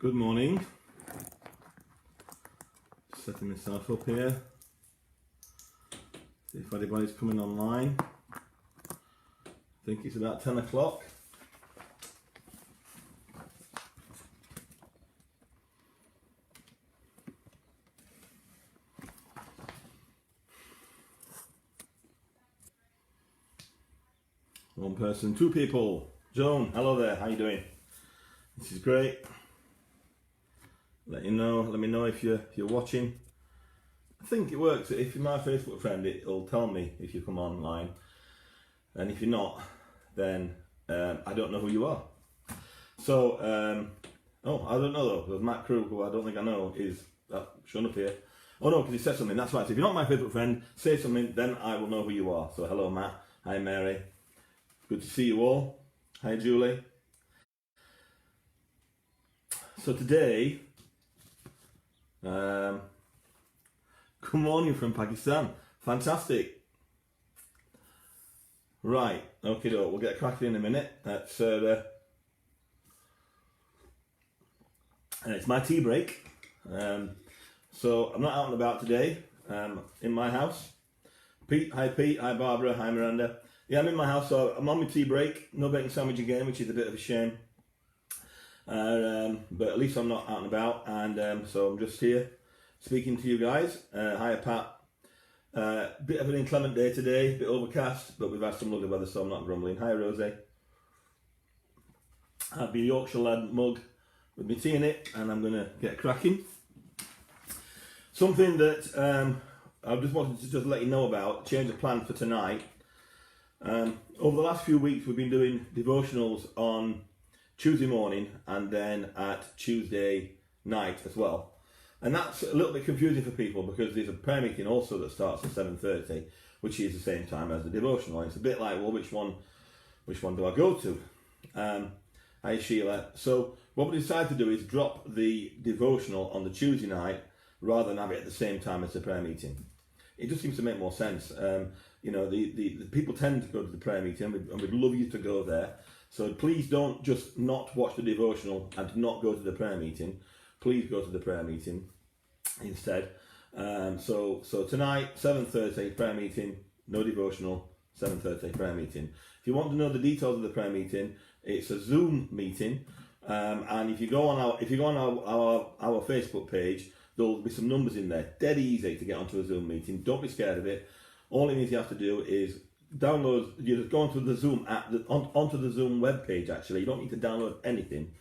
Good morning. Setting myself up here. See if anybody's coming online. I think it's about 10 o'clock. One person, two people. Joan, hello there, how you doing? This is great. Let me know if you're watching. I think it works. If you're my Facebook friend, it'll tell me if you come online. And if you're not, then I don't know who you are. So, I don't know though, because Matt Crew, who I don't think I know, is shown up here. Oh no, because he said something, that's right. So if you're not my Facebook friend, say something, then I will know who you are. So hello Matt, hi Mary. Good to see you all. Hi Julie. So today, good morning from Pakistan. Fantastic. Right, okay, we'll get cracking in a minute. That's and it's my tea break. So I'm not out and about today. In my house. Pete, hi Barbara, hi Miranda. Yeah, I'm in my house, so I'm on my tea break. No bacon sandwich again, which is a bit of a shame. But at least I'm not out and about, and so I'm just here speaking to you guys. Hi Pat. Bit of an inclement day today, bit overcast, but we've had some lovely weather, so I'm not grumbling. Hi Rosie. I have my Yorkshire Lad mug with my tea in it, and I'm going to get cracking. Something that I just wanted to just let you know about, change of plan for tonight. Over the last few weeks we've been doing devotionals on Tuesday morning and then at Tuesday night as well. And that's a little bit confusing for people because there's a prayer meeting also that starts at 7:30, which is the same time as the devotional. And it's a bit like, well, which one do I go to? Hi Sheila. So what we decided to do is drop the devotional on the Tuesday night rather than have it at the same time as the prayer meeting. It just seems to make more sense. The people tend to go to the prayer meeting, and we'd love you to go there. So please don't just not watch the devotional and not go to the prayer meeting. Please go to the prayer meeting instead. So tonight, 7:30 prayer meeting, no devotional. 7:30 prayer meeting. If you want to know the details of the prayer meeting, it's a Zoom meeting, and if you go on our Facebook page, there'll be some numbers in there. Dead easy to get onto a Zoom meeting. Don't be scared of it. All it means you have to do is download. You just go onto the Zoom app, onto the Zoom web page. Actually, you don't need to download anything.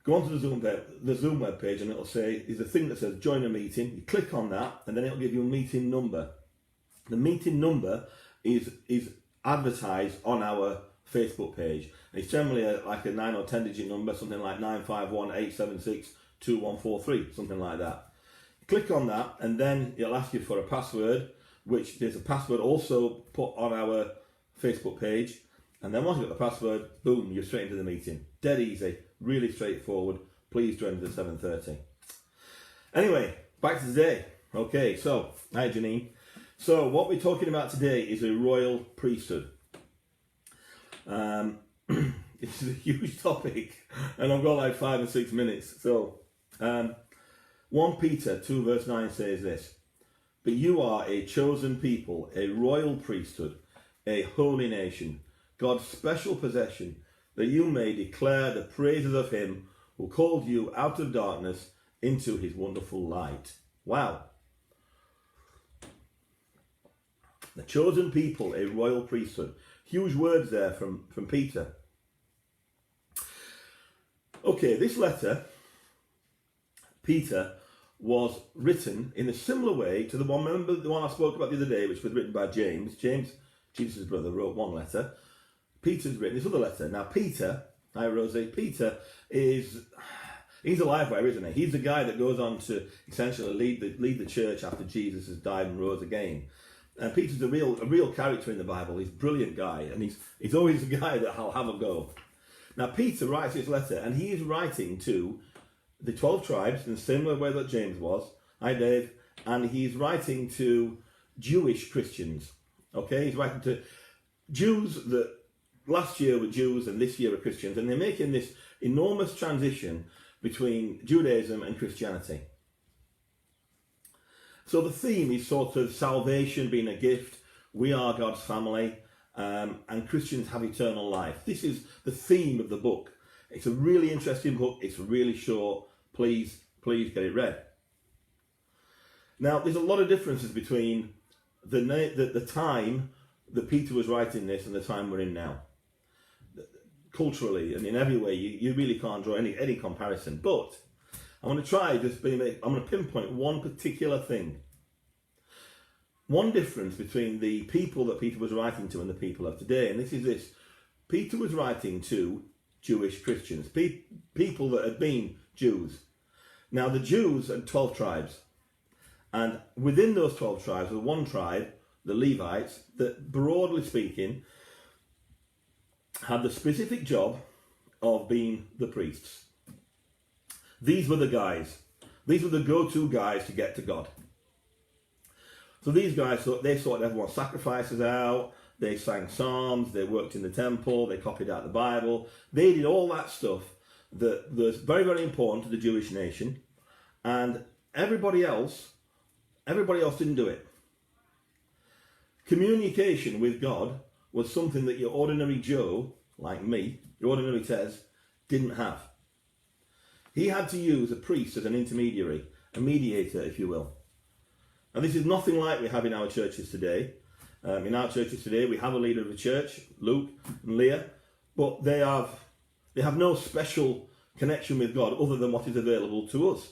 Go onto the Zoom web page, and it'll say there's a thing that says join a meeting. You click on that, and then it'll give you a meeting number. The meeting number is advertised on our Facebook page. It's generally like a 9 or 10 digit number, something like 951-876-2143, something like that. Click on that, and then it'll ask you for a password, which there's a password also put on our Facebook page. And then once you've got the password, boom, you're straight into the meeting. Dead easy, really straightforward. Please join us at 7:30. Anyway, back to today. Okay, so, hi Janine. So what we're talking about today is a royal priesthood. It's a huge topic, and I've got like 5 or 6 minutes. So, 1 Peter 2 verse 9 says this: "But you are a chosen people, a royal priesthood, a holy nation, God's special possession, that you may declare the praises of him who called you out of darkness into his wonderful light." Wow. The chosen people, a royal priesthood. Huge words there from Peter. Okay, this letter, Peter, was written in a similar way to the one, remember the one I spoke about the other day, which was written by James. James, Jesus' brother, wrote one letter. Peter's written this other letter. Now Peter, hi Rosie, Peter he's a live wire, isn't he? He's the guy that goes on to essentially lead the church after Jesus has died and rose again. And Peter's a real character in the Bible. He's a brilliant guy, and he's always the guy that I'll have a go. Now Peter writes this letter, and he is writing to the 12 tribes in the similar way that James was. Hi Dave. And he's writing to Jewish Christians. Okay, he's writing to Jews that last year were Jews and this year are Christians, and they're making this enormous transition between Judaism and Christianity. So the theme is sort of salvation being a gift, we are God's family, and Christians have eternal life. This is the theme of the book. It's a really interesting book. It's really short. Please get it read. Now, there's a lot of differences between the time that Peter was writing this and the time we're in now. Culturally and in every way, you really can't draw any comparison. But I'm going to try I'm going to pinpoint one particular thing. One difference between the people that Peter was writing to and the people of today, and this is this. Peter was writing to Jewish Christians, people that had been Jews. Now, the Jews had 12 tribes, and within those 12 tribes was one tribe, the Levites, that broadly speaking had the specific job of being the priests. These were the guys. These were the go-to guys to get to God. So these guys, they sorted everyone's sacrifices out, they sang psalms, they worked in the temple, they copied out the Bible. They did all that stuff that was very, very important to the Jewish nation. And everybody else didn't do it. Communication with God was something that your ordinary Joe, like me, your ordinary Tez, didn't have. He had to use a priest as an intermediary, a mediator, if you will. And this is nothing like we have in our churches today. In our churches today, we have a leader of the church, Luke and Leah, but they have no special connection with God other than what is available to us.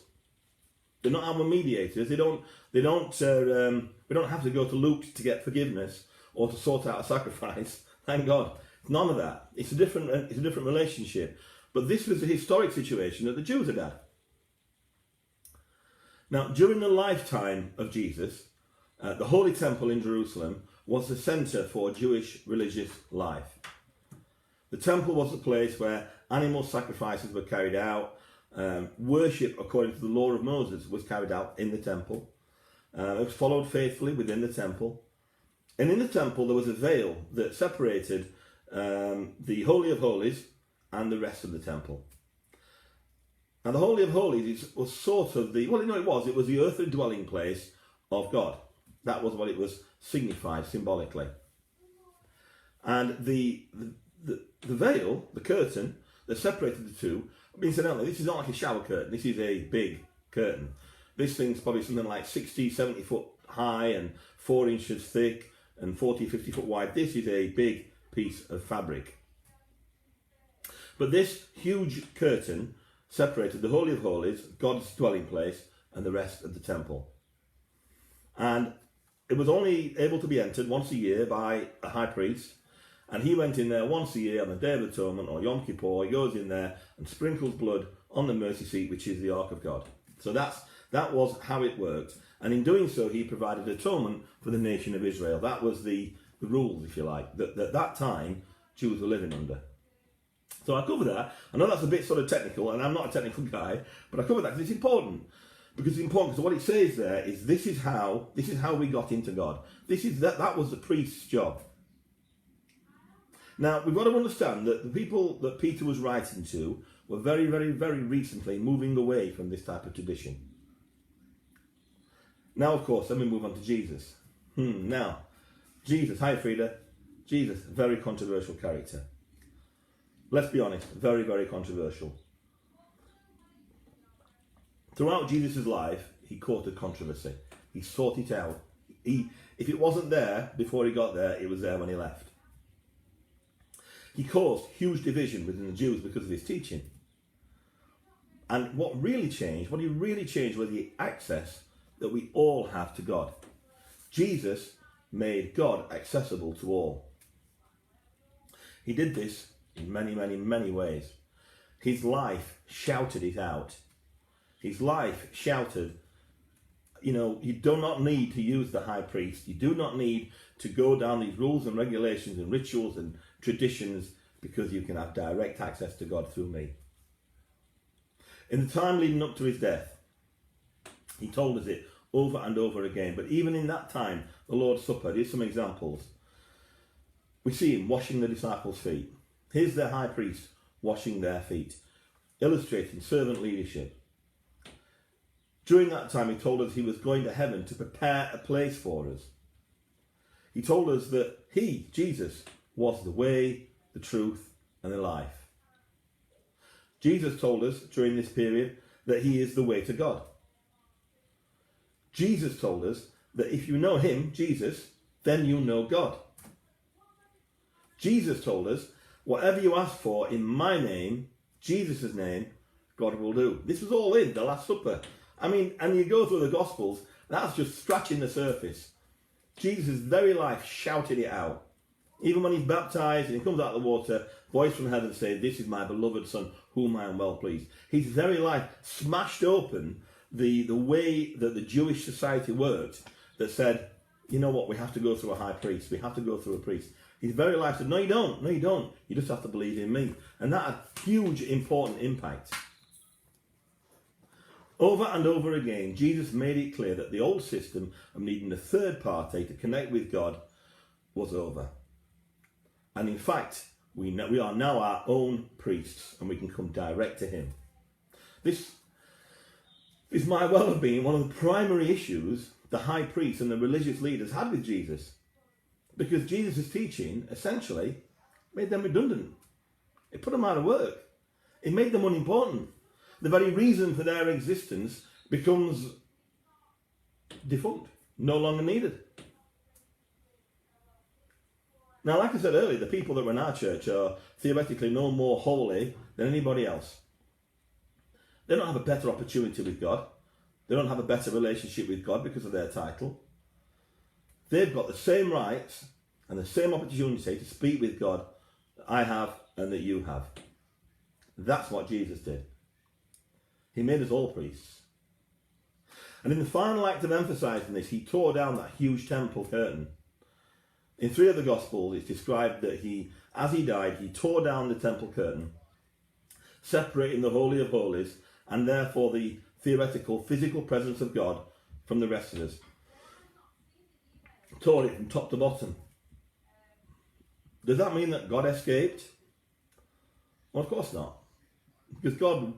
They're not our mediators. We don't have to go to Luke to get forgiveness or to sort out a sacrifice. Thank God. None of that. It's a different relationship. But this was the historic situation that the Jews had had. Now, during the lifetime of Jesus, the Holy Temple in Jerusalem was the centre for Jewish religious life. The temple was the place where animal sacrifices were carried out. Worship, according to the law of Moses, was carried out in the temple. It was followed faithfully within the temple. And in the temple, there was a veil that separated the Holy of Holies and the rest of the temple. And the Holy of Holies was sort of it was the earthly dwelling place of God. That was what it was signified symbolically. And the veil, the curtain that separated the two, incidentally, this is not like a shower curtain, this is a big curtain. This thing's probably something like 60, 70 foot high and 4 inches thick and 40, 50 foot wide. This is a big piece of fabric. But this huge curtain separated the Holy of Holies, God's dwelling place, and the rest of the temple. And it was only able to be entered once a year by a high priest, and he went in there once a year on the Day of Atonement or Yom Kippur. He goes in there and sprinkles blood on the mercy seat, which is the Ark of God. So that was how it worked. And in doing so, he provided atonement for the nation of Israel. That was the rules, if you like, that time Jews were living under. So I cover that. I know that's a bit sort of technical, and I'm not a technical guy, but I cover that because it's important. Because it's important because what it says there is this is how we got into God. That was the priest's job. Now we've got to understand that the people that Peter was writing to were very, very, very recently moving away from this type of tradition. Now, of course, then we move on to Jesus. Now, Jesus, hi Frida. Jesus, very controversial character. Let's be honest, very, very controversial. Throughout Jesus' life, he courted controversy. He sought it out. If it wasn't there before he got there, it was there when he left. He caused huge division within the Jews because of his teaching. And what he really changed was the access that we all have to God. Jesus made God accessible to all. He did this in many, many, many ways. His life shouted it out. His life shouted, you do not need to use the high priest. You do not need to go down these rules and regulations and rituals and traditions because you can have direct access to God through me. In the time leading up to his death, he told us it over and over again. But even in that time, the Lord's Supper, here's some examples. We see him washing the disciples' feet. Here's their high priest washing their feet. illustrating servant leadership. During that time, he told us he was going to heaven to prepare a place for us. He told us that he, Jesus, was the way, the truth, and the life. Jesus told us during this period that he is the way to God. Jesus told us that if you know him, Jesus, then you know God. Jesus told us, whatever you ask for in my name, Jesus' name, God will do. This was all in the Last Supper. I mean, and you go through the Gospels, that's just scratching the surface. Jesus' very life shouted it out. Even when he's baptized and he comes out of the water, voice from heaven says, "This is my beloved Son, whom I am well pleased." His very life smashed open the way that the Jewish society worked, that said, you know what, we have to go through a high priest, we have to go through a priest. His very life said, no you don't, you just have to believe in me. And that had huge important impact. Over and over again, Jesus made it clear that the old system of needing a third party to connect with God was over. And in fact, we are now our own priests, and we can come direct to him. This might well have been one of the primary issues the high priests and the religious leaders had with Jesus, because Jesus' teaching essentially made them redundant. It put them out of work. It made them unimportant. The very reason for their existence becomes defunct, no longer needed. Now, like I said earlier, the people that run our church are theoretically no more holy than anybody else. They don't have a better opportunity with God. They don't have a better relationship with God because of their title. They've got the same rights and the same opportunity to speak with God that I have and that you have. That's what Jesus did. He made us all priests. And in the final act of emphasizing this, he tore down that huge temple curtain. In 3 of the Gospels, it's described that as he died, he tore down the temple curtain, separating the Holy of Holies, and therefore the theoretical, physical presence of God from the rest of us. Tore it from top to bottom. Does that mean that God escaped? Well, of course not. Because God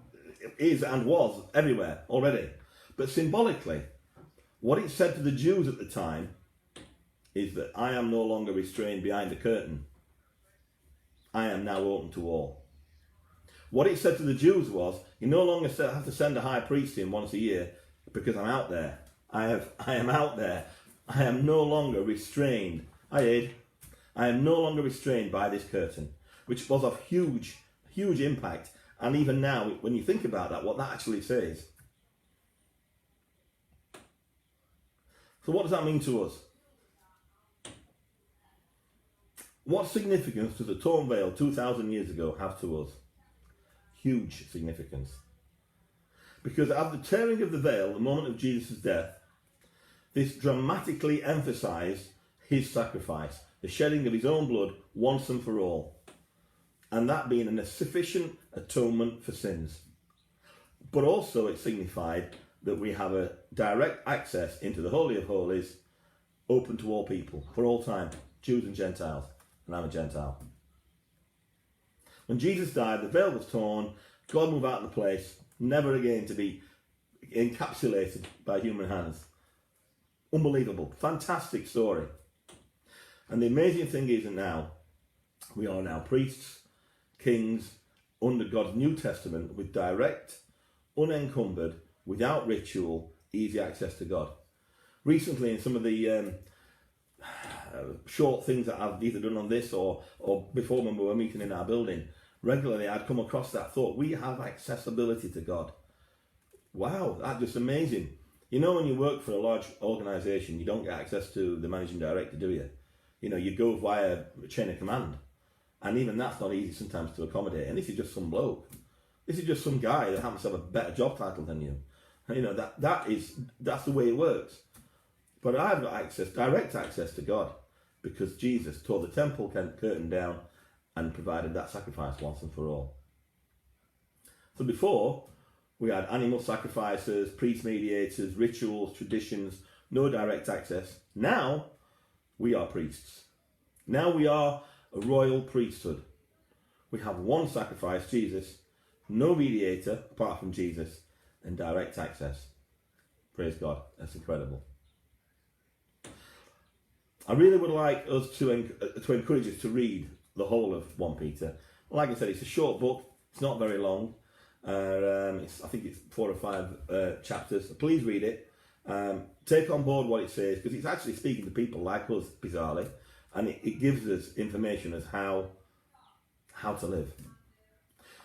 is and was everywhere already. But symbolically, what it said to the Jews at the time is that I am no longer restrained behind the curtain. I am now open to all. What it said to the Jews was, you no longer have to send a high priest in once a year because I'm out there. I am out there. I am no longer restrained. I am no longer restrained by this curtain, which was of huge, huge impact. And even now, when you think about that, what that actually says. So what does that mean to us? What significance does the torn veil 2,000 years ago have to us? Huge significance. Because at the tearing of the veil, the moment of Jesus' death, this dramatically emphasised his sacrifice, the shedding of his own blood once and for all, and that being a sufficient atonement for sins. But also it signified that we have a direct access into the Holy of Holies, open to all people, for all time, Jews and Gentiles, and I'm a Gentile. When Jesus died, the veil was torn, God moved out of the place, never again to be encapsulated by human hands. Unbelievable, fantastic story. And the amazing thing is that now, we are now priests, kings, under God's New Testament, with direct, unencumbered, without ritual, easy access to God. Recently, in some of the short things that I've either done on this or before when we were meeting in our building, regularly I'd come across that thought, we have accessibility to God. Wow, that's just amazing. You know, when you work for a large organisation, you don't get access to the managing director, do you? You know, you go via chain of command. And even that's not easy sometimes to accommodate. And this is just some bloke. This is just some guy that happens to have a better job title than you. And you know, that's the way it works. But I've got access, direct access to God, because Jesus tore the temple curtain down and provided that sacrifice once and for all. So before, we had animal sacrifices, priest mediators, rituals, traditions, no direct access. Now, we are priests. Now we are a royal priesthood. We have one sacrifice, Jesus, no mediator apart from Jesus, and direct access. Praise God. That's incredible. I really would like us to encourage us to read the whole of 1 Peter. Like I said, it's a short book. It's not very long. I think it's 4 or 5 chapters. So please read it. Take on board what it says, because it's actually speaking to people like us, bizarrely, and it gives us information as how to live.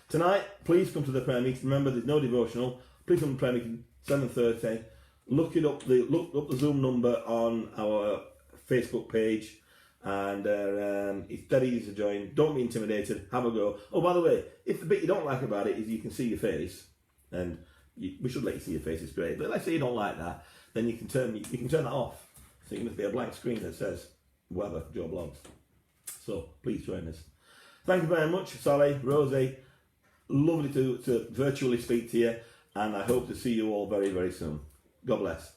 Tonight, please come to the prayer meeting. Remember, there's no devotional. Please come to the prayer meeting, 7:30. Look up the Zoom number on our Facebook page, and it's dead easy to join. Don't be intimidated. Have a go. Oh, by the way, if the bit you don't like about it is you can see your face, and we should let you see your face. It's great. But let's say you don't like that, then you can turn that off. So you can just be a blank screen that says whatever Joe Blogs. So please join us. Thank you very much, Sally, Rosie. Lovely to virtually speak to you, and I hope to see you all very, very soon. God bless.